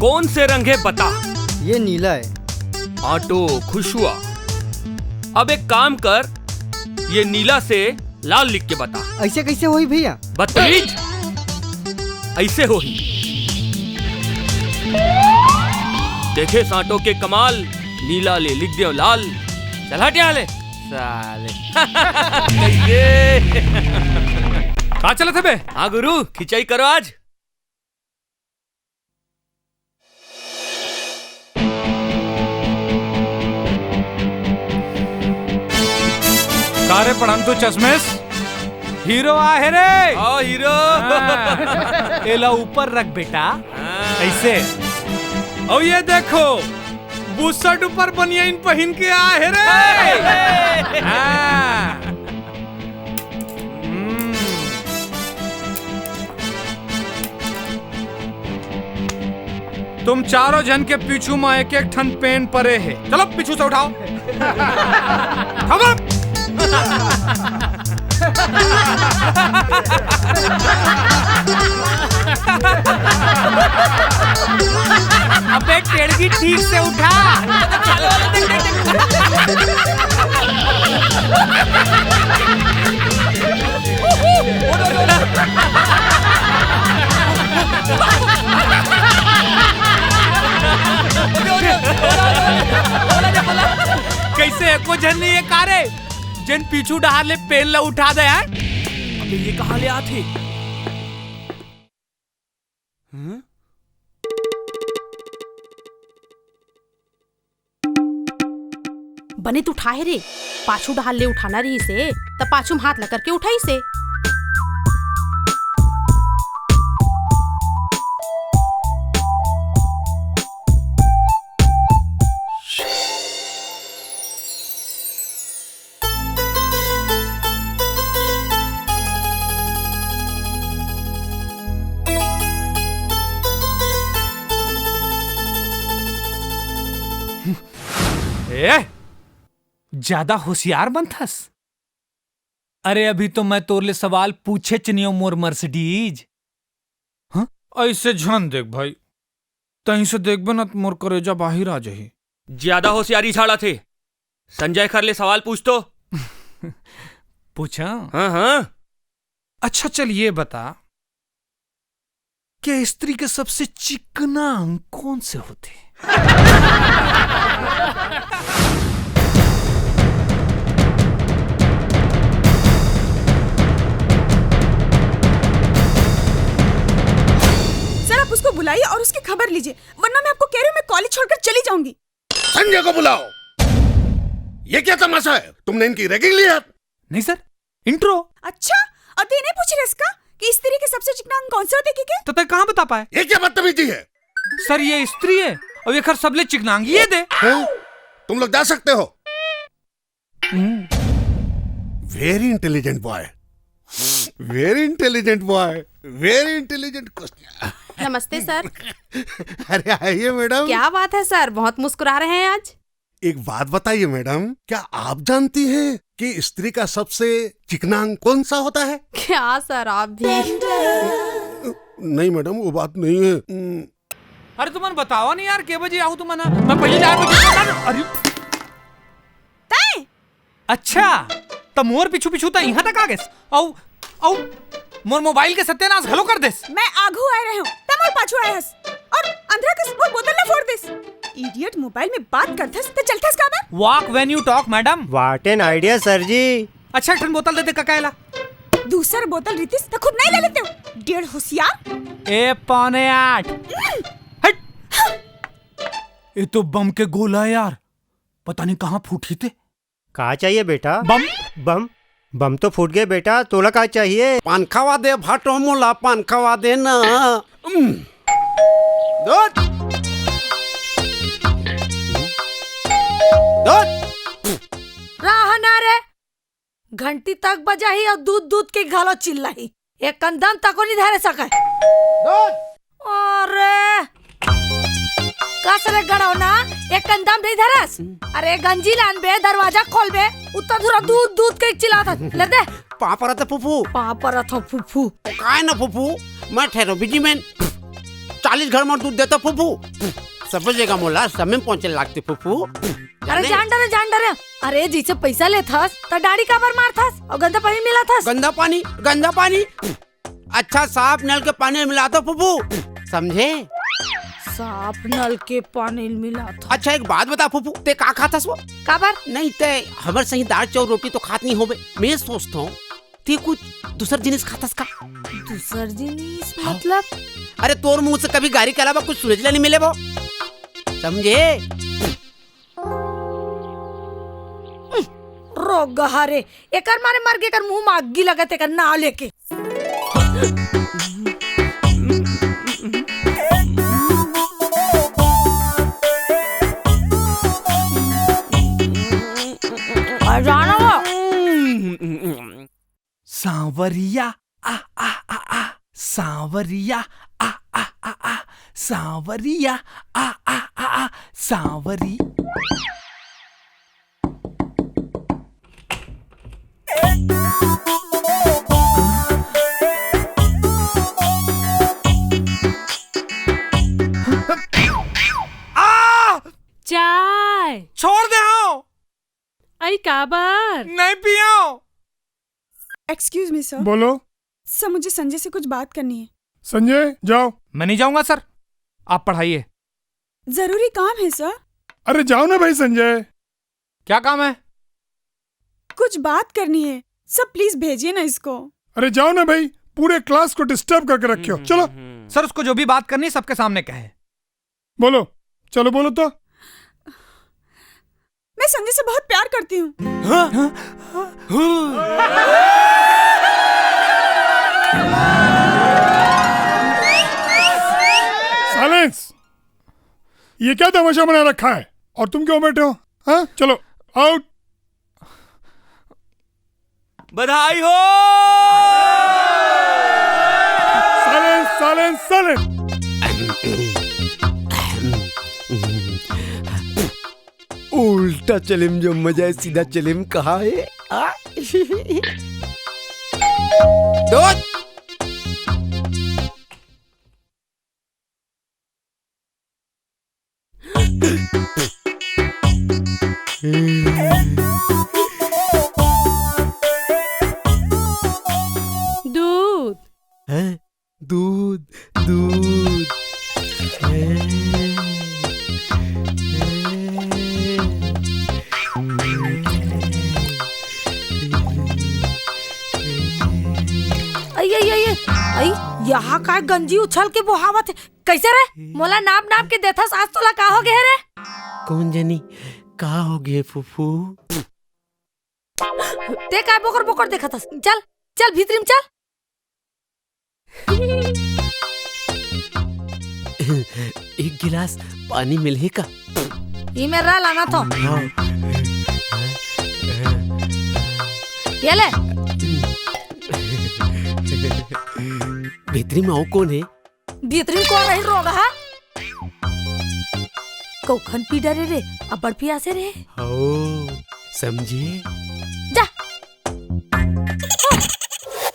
कौन से रंग है बता। ये नीला है। ऑटो खुश हुआ। अब एक काम कर, ये नीला से लाल लिख के बता। ऐसे कैसे होई भैया? बदतमीज, ऐसे हो ही। देखे सांटो के कमाल, नीला ले लिख दियो लाल। चल हट यहाँ ले साले। कहाँ चले थे बे? हाँ गुरु, खिंचाई करो आज। कारे पढ़न तू चश्मेस हीरो आहे रे। आओ हीरो। एला ऊपर रख बेटा, ऐसे। और ये देखो बुशर्ट ऊपर बनियाइन पहन के आहे रे। हाँ। तुम चारों जन के पीछू में एक एक ठन पेन परे है। चलो पीछू से उठाओ। अबे टेढ़गी ठीक से उठा। कैसे एको जन नहीं है कारे जन पीछू डहार ले पेन ला उठा दे यार। अबे ये कहाँ ले आते? बने तू उठाए रे, पाछू डहाल ले उठाना रही से, तब पाछू में हाथ लगा करके उठाई से। ज्यादा होशियार बनथस। अरे अभी तो मैं तोरले सवाल पूछे चनियो मोर मर्सिडीज। हाँ ऐसे झन देख भाई, तहीं से देखबे ना मोर करेजा बाहिर आ जाही। ज्यादा होशियारी छाड़ा थे। संजय खर ले सवाल पूछ तो। पूछा? हाँ हाँ। अच्छा चल ये बता, क्या स्त्री के सबसे चिकना अंग कौन से होते? उसको बुलाइए और उसकी खबर लीजिए, वरना मैं आपको कह रही हूँ मैं कॉलेज छोड़कर चली जाऊंगी। संजय को बुलाओ। ये क्या तमाशा है? तुमने इनकी रैगिंग ली है? नहीं सर, इंट्रो। अच्छा, और तो ये नहीं पूछ रहे इसका कि स्त्री के सबसे चिकना अंग कौन से होते हैं? तो तय कहाँ बता पाए? ये क्या बदतमीजी है? सर ये स्त्री है और ये खर सबले चिकना अंग ये दे। तुम लोग जा सकते हो। Very intelligent boy, very intelligent boy, very intelligent question. नमस्ते सर। अरे आइए मैडम। क्या बात है सर, बहुत मुस्कुरा रहे हैं आज। एक बात बताइए मैडम, क्या आप जानती हैं कि स्त्री का सबसे चिकना अंग कौन सा होता है? क्या सर आप भी? नहीं मैडम वो बात नहीं है। अरे तुमने बताओ नहीं यार, के बजे आऊँ तुमने? मैं पहले 4 बजे। अरे अच्छा तो मोर पीछू पीछू तो यहाँ तक आ गए। औ मोर मोबाइल के सत्यानाश घलो कर देस। मैं आगू आ रहे हूँ, तम और पाछू आए हस और अंधरा कस और बोतल ना फोड़ देस। इडियट, मोबाइल में बात करथस तो चलथस का बा? Walk when you talk madam. What an idea sir ji. अच्छा ठन बोतल दे दे ककायला। दूसरा बोतल रितिस तो खुद नहीं ले लेते हो। डेढ़ होशियार। ए 7:45। हट। ये तो बम के गोला यार, पता नहीं कहाँ फूटी थे। कहाँ चाहिए बेटा? बम बम बम तो फूट गए बेटा, तोला कहाँ चाहिए? पान खवा दे भाटो मोला, पान खवा दे ना। दूध रहना रे, घंटी तक बजाही और दूध दूध के घालो चिल्लाही, एक कंदम तक नहीं धरे सके। अरे कसरे गड़ो ना, एक कंदम नहीं धरस। अरे गंजी लान बे, दरवाजा खोल बे, उतना दूर दूध दूध के चिल्लाता। ले दे पापा फूफू। पापा फूफू काय ना फूफू, मैं ठहरो बिजी मैन। 40 घर में दूध देता फूफू। सब जगह मोला समय में पहुंचे लागते फूफू। अरे जान डरे अरे जिसे पैसा लेथस तो दाढ़ी काबर मारथस और गंदा पानी मिलाथस। गंदा पानी अच्छा साफ नल के पानी मिलाता फूफू, समझे? साफ नल के पानी मिलाथस। अच्छा एक बात बता फूफू, ते का खाथस वो? काबर नहीं ते हमर सही दाल चावल रोटी तो खात नहीं होबे। मैं सोचता हूँ ते कुछ दूसर जिनिस खातस का? दूसर जिनिस मतलब? अरे तोर मुंह से कभी गारी के अलावा कुछ सुनेला नहीं मिले वो, समझे? रोग गहारे एकर मारे मर के कर मुंह में आगी लगत एकर ना लेके। जाना वो सांवरिया आ आ आ आ सांवरिया आ आ आ आ सांवरिया आ आ आ आ सांवरी। चाय छोड़ दे हो, आई काबर नहीं पियो। Excuse me sir. बोलो। सर मुझे संजय से कुछ बात करनी है। संजय जाओ। मैं नहीं जाऊंगा सर, आप पढ़ाइए। जरूरी काम है सर। अरे जाओ ना भाई संजय। क्या काम है? कुछ बात करनी है सर, प्लीज भेजिए ना इसको। अरे जाओ ना भाई, पूरे क्लास को डिस्टर्ब करके रखे हो। चलो। सर उसको जो भी बात करनी है सबके सामने कहे। बोलो, चलो बोलो तो। मैं संजय से बहुत प्यार करती हूँ। साइलेंस। ये क्या तमाशा बना रखा है और तुम क्यों बैठे हो? हाँ चलो आउट। बधाई हो। Silence silence silence. उल्टा चलिम जो मजा है, सीधा चलिम कहाँ है? दूध दूध है, दूध दूध आई यहाँ का गंजी उछल के बोहावत है। कैसे रे मोला नाप नाप के देथस, आज तोला का हो गए रे? कौन जानी का हो गए फूफू? ते का बोकर बोकर देखथस। चल चल भीतरी में चल। एक गिलास पानी मिले का? ये मेरा लाना था। हाँ। ये ले। भीतरी में आओ कौन है? भीतरी कौन रही रोगा है? कौखन पी डरे रे, अब बड़ पियासे रे। हो समझे? जा।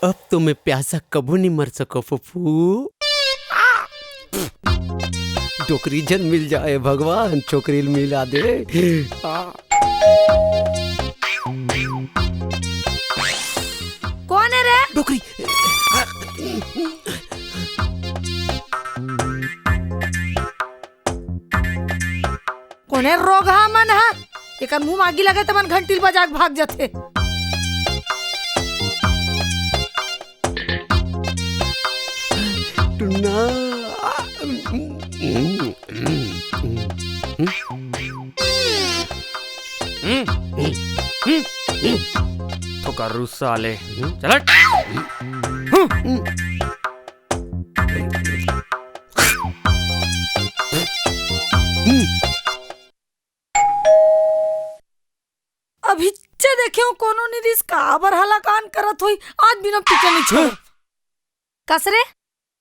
अब तो मैं प्यासा कबू नहीं मर सको फूफू। डोकरी जन मिल जाए भगवान, छोकरी मिला दे। कौन है रे? डोकरी कोने रोग हा मन हा? एक मुंह मागी लगे तो मन घंटी बजा के भाग जाते। टुन्ना तो कर साले चल। अभी चे देखे कोनो निरिस काबर हलाकान करत होई, आज बिना पीछे नहीं छोड़। कसरे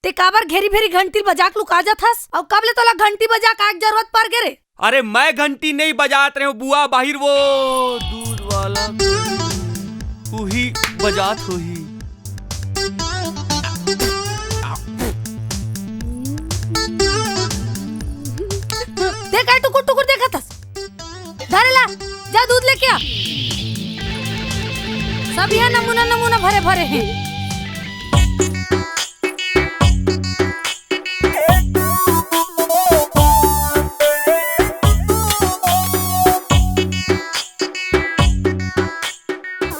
ते काबर घेरी फेरी घंटी बजाक लुका जाथस और कब ले तोला घंटी बजा का जरूरत पड़ गे रे? अरे मैं घंटी नहीं बजात रहे हो बुआ, बाहिर वो दूध वाला वही बजात हुई। टुकुर टुकुर देखा था। धरेला, जा दूध लेके आ। सब यहाँ नमूना नमूना भरे भरे हैं।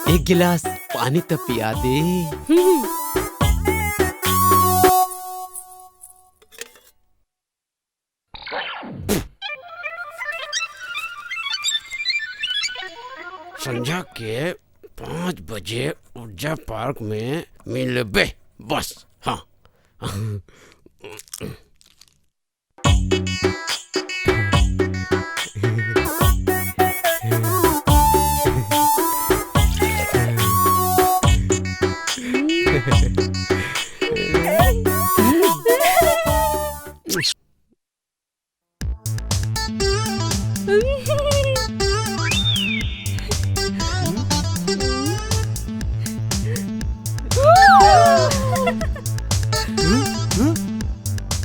एक गिलास पानी तो पिया दे। संध्या के 5 बजे ऊर्जा पार्क में मिलबे बस। हाँ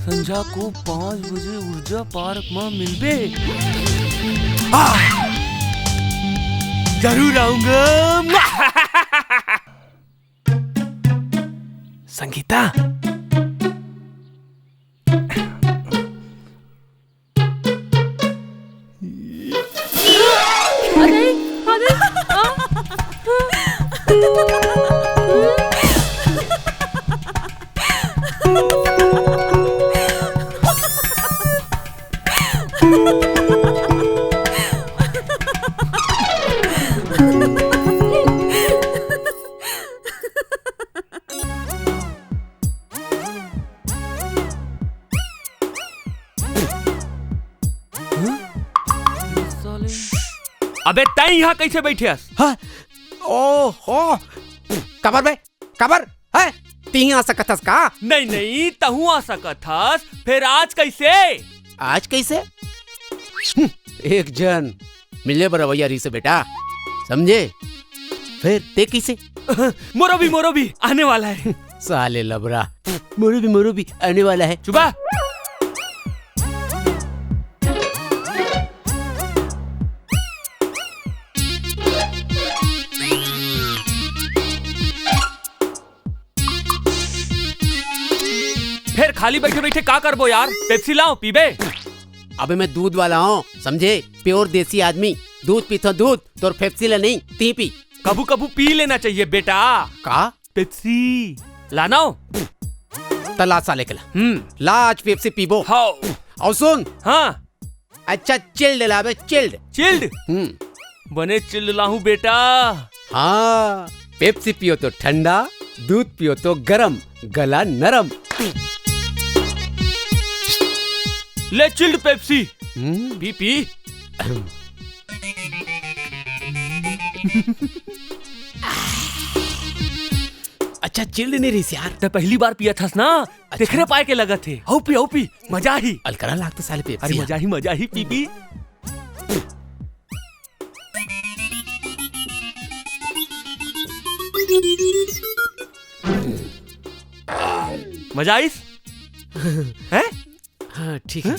संध्या को 5 बजे ऊर्जा पार्क में मिलबे। जरूर आऊंगा। संगीता, अबे तई यहाँ कैसे बैठे हस? हाँ, ओहो, कबर बे, कबर है, तीन आ सकत हस का? नहीं नहीं, तहू आ सकत हस, फिर आज कैसे? आज कैसे? एक जन मिले बरवैया रही से बेटा, समझे? फिर ते कैसे? मोरो भी आने वाला है। साले लबरा, मोरो भी आने वाला है। चुपा। फिर खाली बैठे बैठे का करबो यार? पेप्सी लाओ पीबे। अबे मैं दूध वाला हूँ, समझे? प्योर देसी आदमी, दूध पीता दूध, तो पेप्सी ला नहीं, ती पी। कबू कबू पी लेना चाहिए बेटा। का? पेप्सी लाना तला साले के ला। ला आज पेप्सी पीबो। हाँ। और सुन। हाँ। अच्छा चिल्ड लाबे, चिल्ड। चिल्ड? बने चिल्ड लाहू बेटा। हाँ, पेप्सी पियो तो ठंडा, दूध पियो तो गरम, गला नरम। ले चिल्ड पेप्सी। पी। अच्छा चिल्ड नहीं रही यार। तो पहली बार पिया था ना, अच्छा? देखने पाए के लगा थे। आओ पी, मजा ही। अलकरा लागतो साले पेप्सी। अरे मजा ही पी। मजा आइस? हैं? हाँ ठीक है।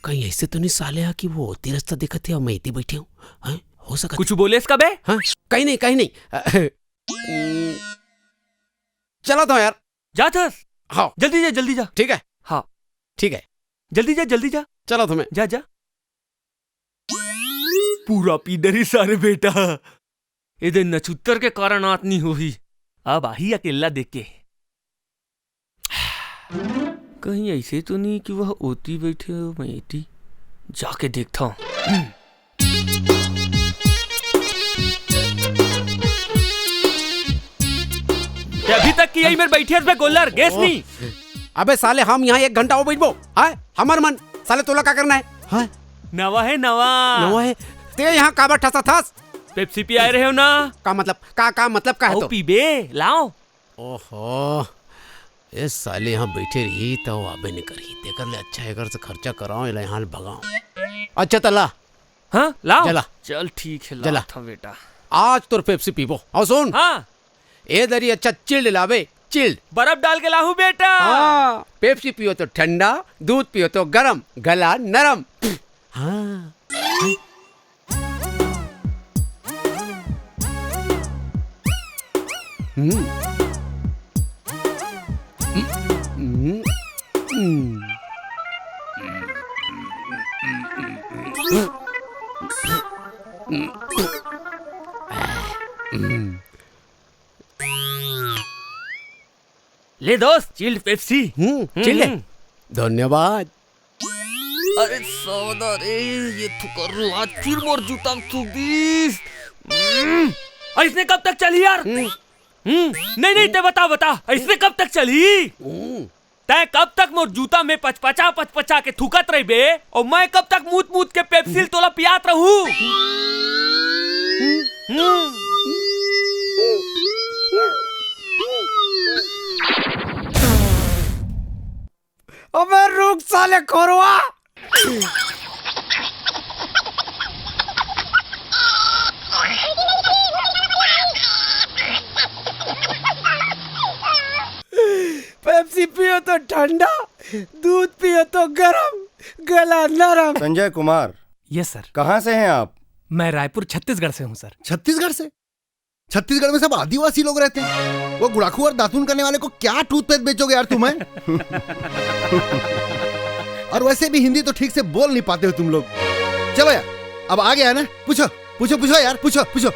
कहीं ऐसे तो नहीं साले है कि वो होती रास्ता देखा थे और मैं इतनी बैठे हूँ? हो सका कुछ बोले इसका बे? हाँ कहीं नहीं। चला तो यार। जा थस। हाँ जल्दी जा। ठीक है। हाँ ठीक है। जल्दी जा। चलो तुम्हें। जा। पूरा पीदरी सारे बेटा। इधर नचुत्तर के कारण आत नहीं हुई। अब आही अकेला देख के। कहीं ऐसे तो नहीं कि वह ओती बैठे हो, मैं एती जाके देखता हूँ। अभी तक की यही मेरे बैठे में गोलर गैस नहीं। अबे साले हम यहाँ 1 घंटा हो बैठबो। हाय हमार मन साले तोला क्या करना है? हाँ नवा है ते यहाँ काबर ठसा थस? पेप्सी पी आए रहे हो ना? का मतलब का मतलब का है तो? पीबे लाओ। ओहो ये साले यहाँ बैठे रही तो आबे नहीं करी। तेकर ले अच्छा है, घर से खर्चा कराओ इला यहाँ भगाओ। अच्छा तला। हाँ लाओ। जला। चल ठीक है जला था बेटा। आज तो पेप्सी पीबो। और सुन, हाँ ए दरी अच्छा चिल्ड लावे, चिल्ड। बर्फ डाल के लाहू बेटा। हाँ, पेप्सी पियो तो ठंडा, दूध पियो तो गरम, गला नरम। हाँ। ले दोस्त चिल्ड पेप्सी। चिल्ड है। धन्यवाद। अरे सौदा रे, ये तू कर रू आज फिर मोर जूता में थूक दीस। ऐसने कब तक चली यार? नहीं नहीं, ते बता ऐसने कब तक चली? तय कब तक मोर जूता में पचपचा के थूकत रही बे, और मैं कब तक मूत के पेप्सिल तोला पियात रहूं? अबे रुक साले खोरवा। पेप्सी पियो तो ठंडा, दूध पियो तो गरम, गला नरम। Sanjay Kumar, yes sir. कहाँ से हैं आप? मैं रायपुर छत्तीसगढ़ से हूँ सर। छत्तीसगढ़ से? छत्तीसगढ़ में सब आदिवासी लोग रहते हैं। वो गुड़ाखू और दातून करने वाले को क्या टूथपेस्ट बेचोगे यार तुम्हें? और वैसे भी हिंदी तो ठीक से बोल नहीं पाते हो तुम लोग। चलो यार, अब आ गया है ना, पूछो यार, पूछो।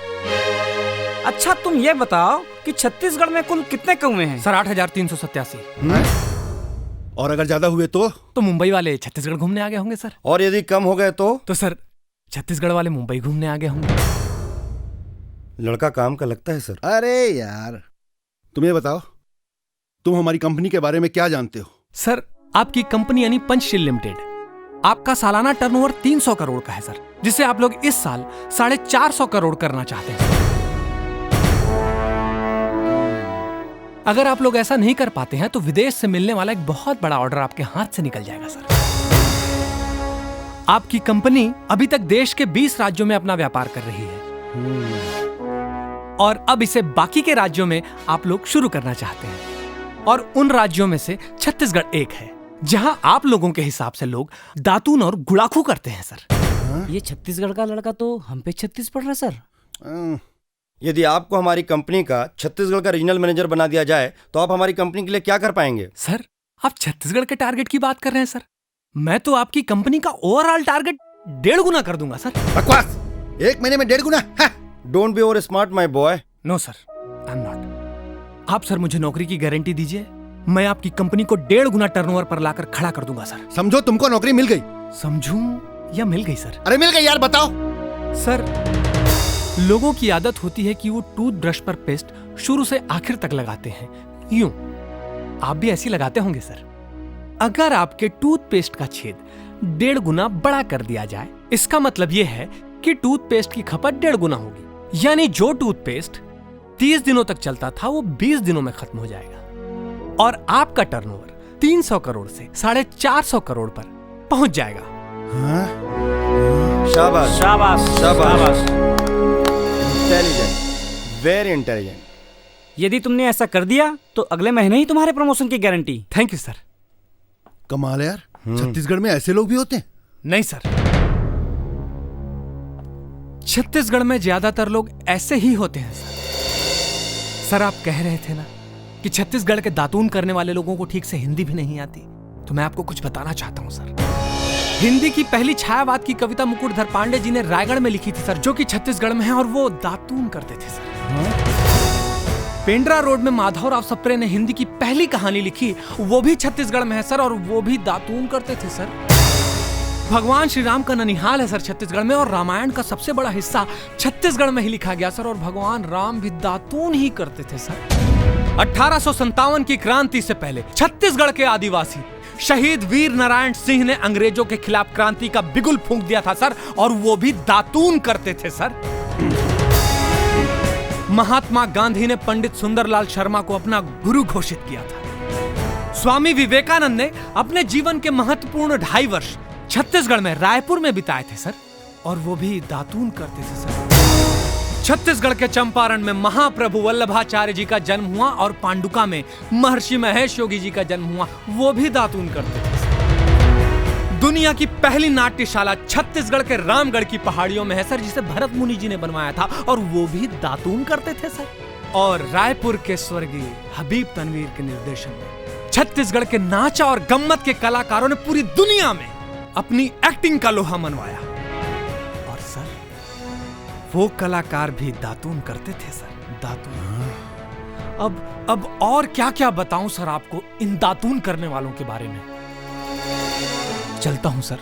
अच्छा तुम ये बताओ कि छत्तीसगढ़ में कुल कितने कौवे हैं? सर 8,387। और अगर ज्यादा हुए तो मुंबई वाले छत्तीसगढ़ घूमने आ गए होंगे सर। और यदि कम हो गए तो सर छत्तीसगढ़ वाले मुंबई घूमने आ गए होंगे। लड़का काम का लगता है सर। अरे यार, तुम ये बताओ, तुम हमारी कंपनी के बारे में क्या जानते हो? सर आपकी कंपनी यानी पंचशील लिमिटेड, आपका सालाना टर्नओवर 300 करोड़ का है सर, जिसे आप लोग इस साल 450 करोड़ करना चाहते हैं। अगर आप लोग ऐसा नहीं कर पाते हैं तो विदेश से मिलने वाला एक बहुत बड़ा ऑर्डर आपके हाथ से निकल जाएगा सर। आपकी कंपनी अभी तक देश के 20 राज्यों में अपना व्यापार कर रही है, और अब इसे बाकी के राज्यों में आप लोग शुरू करना चाहते हैं। और उन राज्यों में से छत्तीसगढ़ एक है, जहां आप लोगों के हिसाब से लोग दातून और गुड़ाखू करते हैं सर। ये छत्तीसगढ़ का लड़का तो हम पे 36 पड़ रहा सर। यदि आपको हमारी कंपनी का छत्तीसगढ़ का रीजनल मैनेजर बना दिया जाए तो आप हमारी कंपनी के लिए क्या कर पाएंगे? सर आप छत्तीसगढ़ के टारगेट की बात कर रहे हैं सर? मैं तो आपकी कंपनी का ओवरऑल टारगेट 1.5 गुना कर दूंगा सर। बकवास, 1 महीने में 1.5 गुना? Don't be over smart my boy. No sir, I am not. आप सर मुझे नौकरी की गारंटी दीजिए, मैं आपकी कंपनी को 1.5 गुना टर्नओवर पर लाकर खड़ा कर दूंगा सर। समझो तुमको नौकरी मिल गई। समझूं या मिल गई सर? अरे मिल गई यार, बताओ। सर लोगों की आदत होती है कि वो टूथब्रश पर पेस्ट शुरू से आखिर तक लगाते हैं, यूं आप भी ऐसी लगाते होंगे सर। अगर आपके टूथपेस्ट का छेद 1.5 गुना बड़ा कर दिया जाए, इसका मतलब यह है कि टूथपेस्ट की खपत 1.5 गुना होगी, यानी जो टूथपेस्ट 30 दिनों तक चलता था वो 20 दिनों में खत्म हो जाएगा, और आपका टर्नओवर 300 करोड़ से 450 करोड़ पर पहुंच जाएगा। शाबाश शाबाश शाबाश। Intelligent, very intelligent. यदि तुमने ऐसा कर दिया तो अगले महीने ही तुम्हारे प्रमोशन की गारंटी। Thank you sir. कमाल है यार, छत्तीसगढ़ में ऐसे लोग भी होते हैं? नहीं सर, छत्तीसगढ़ में ज्यादातर लोग ऐसे ही होते हैं सर। सर आप कह रहे थे ना कि छत्तीसगढ़ के दातून करने वाले लोगों को ठीक से हिंदी भी नहीं आती, तो मैं आपको कुछ बताना चाहता हूं सर। हिंदी की पहली छायावाद की कविता मुकुटधर पांडे जी ने रायगढ़ में लिखी थी सर, जो कि छत्तीसगढ़ में है, और वो दातून करते थे सर। पेंड्रा रोड में माधवराव सप्रे ने हिंदी की पहली कहानी लिखी, वो भी छत्तीसगढ़ में है सर, और वो भी दातून करते थे सर। भगवान श्री राम का ननिहाल है सर छत्तीसगढ़ में, और रामायण का सबसे बड़ा हिस्सा छत्तीसगढ़ में ही लिखा गया सर, और भगवान राम भी दातून ही करते थे सर। 1857 की क्रांति से पहले छत्तीसगढ़ के आदिवासी शहीद वीर नारायण सिंह ने अंग्रेजों के खिलाफ क्रांति का बिगुल फूंक दिया था सर, और वो भी दातून करते थे सर। महात्मा गांधी ने पंडित सुंदरलाल शर्मा को अपना गुरु घोषित किया था। स्वामी विवेकानंद ने अपने जीवन के महत्वपूर्ण 2.5 वर्ष छत्तीसगढ़ में रायपुर में बिताए थे सर, और वो भी दातून करते थे सर। छत्तीसगढ़ के चंपारण में महाप्रभु वल्लभाचार्य जी का जन्म हुआ और पांडुका में महर्षि महेश योगी जी का जन्म हुआ, वो भी दातून करते थे। दुनिया की पहली नाट्यशाला छत्तीसगढ़ के रामगढ़ की पहाड़ियों में है सर, जिसे भरत मुनि जी ने बनवाया था और वो भी दातून करते थे सर। और रायपुर के स्वर्गीय हबीब तनवीर के निर्देशन में छत्तीसगढ़ के नाचा और गम्मत के कलाकारों ने पूरी दुनिया में अपनी एक्टिंग का लोहा मनवाया। और सर वो कलाकार भी दातून करते थे सर, दातून। अब और क्या क्या बताऊं सर आपको इन दातून करने वालों के बारे में। चलता हूं सर,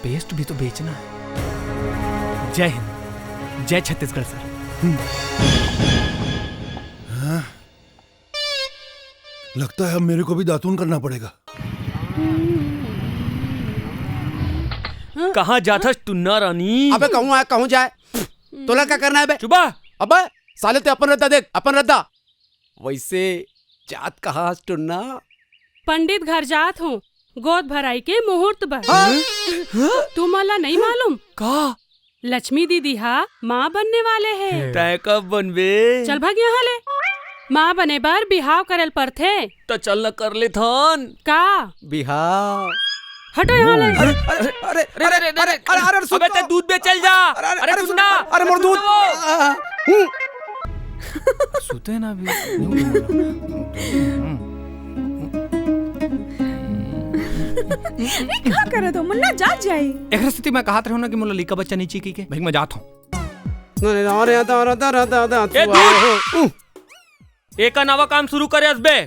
पेस्ट भी तो बेचना है। जय हिंद, जय छत्तीसगढ़ सर। लगता है अब मेरे को भी दातून करना पड़ेगा। कहाँ जाथस टुन्ना रानी? अबे कहूँ जाए तोला क्या करना है बे? चुबा। अबे साले ते अपन रद्दा देख, अपन रद्दा। वैसे जात कहाँ टुन्ना? पंडित घर जात हूँ, गोद भराई के मुहूर्त बर। तुम्हाला नहीं मालूम का लक्ष्मी दीदी हा माँ बनने वाले हैं। तय कब बनबे? चल भाग यहाँ ले, माँ बने बर बिहाव करल पर थे तो चल न कर ले थन का। बिहार हटो यहाँ ले। अरे अरे अरे अरे अरे अरे अरे अबे ते दूध बेचल जा। अरे टुन्ना, अरे मोर दूध। सुते ना भी। क्या करे तो मुन्ना जाग जाए। एक स्थिति में कहा था ना कि मुला लिका बच्चा नीचे की के भाई मैं जाता हूँ। एक नवा काम शुरू करे बे।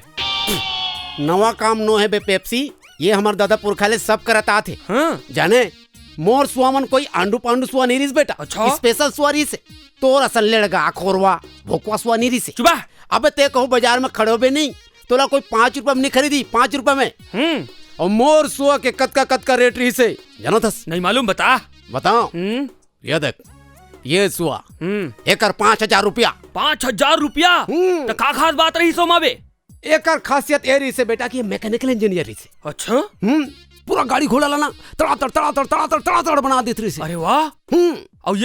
नवा काम नो है बे पेप्सी, ये हमार दादा पुरखाले सब करता थे। हाँ? जाने मोर सुआमन कोई आंडू पांडू सुआ नहीं रिस बेटा। अच्छा? स्पेशल सुआ रिस तोर असल लड़का खोरवा भोकवा सुआ नहीं रिस। चुबा। अब ते कहो बाजार में खड़ो बे नहीं तोला कोई 5 रुपए में नहीं खरीदी, 5 रुपए में। और मोर सुआ के कद का रेट रही से जानो थस? नहीं मालूम, बता। बताओ। ये देख, ये सुआ एकर 5000 रुपया। 5000 रुपया? तो का खास बात रही सोमा बे? एकर खासियत ये रही से बेटा कि मैकेनिकल इंजीनियर से। अच्छा? पूरा गाड़ी घोड़ा लाना तड़ा बना देती रही से। अरे वाह। और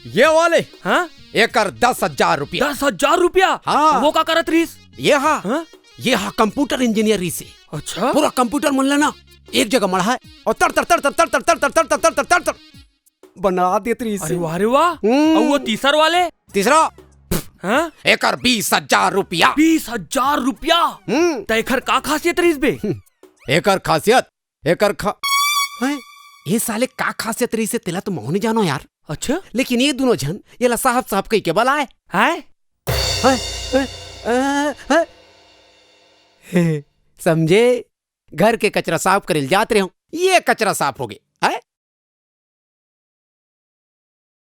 ये वाले? हाँ? एकर 10,000 रुपया। 10,000 रुपया? हाँ। वो का करत रही? ये कंप्यूटर इंजीनियर से। अच्छा? पूरा कंप्यूटर मन लेना एक जगह मड़ा है और तर बना देती रही से। अरे वाह रे वाह। और वो तीसरा हाँ? एकर 20,000 रुपया। 20,000 रुपया? तो एकर का खासियत रही बे? एकर खासियत ये साले का खासियत रही से तेला तो मोहनी जानो यार। अच्छा? लेकिन ये दोनों जन ये ला साहब कही के बलाए समझे, घर के कचरा साफ करे जाते रहो, ये कचरा साफ हो गए।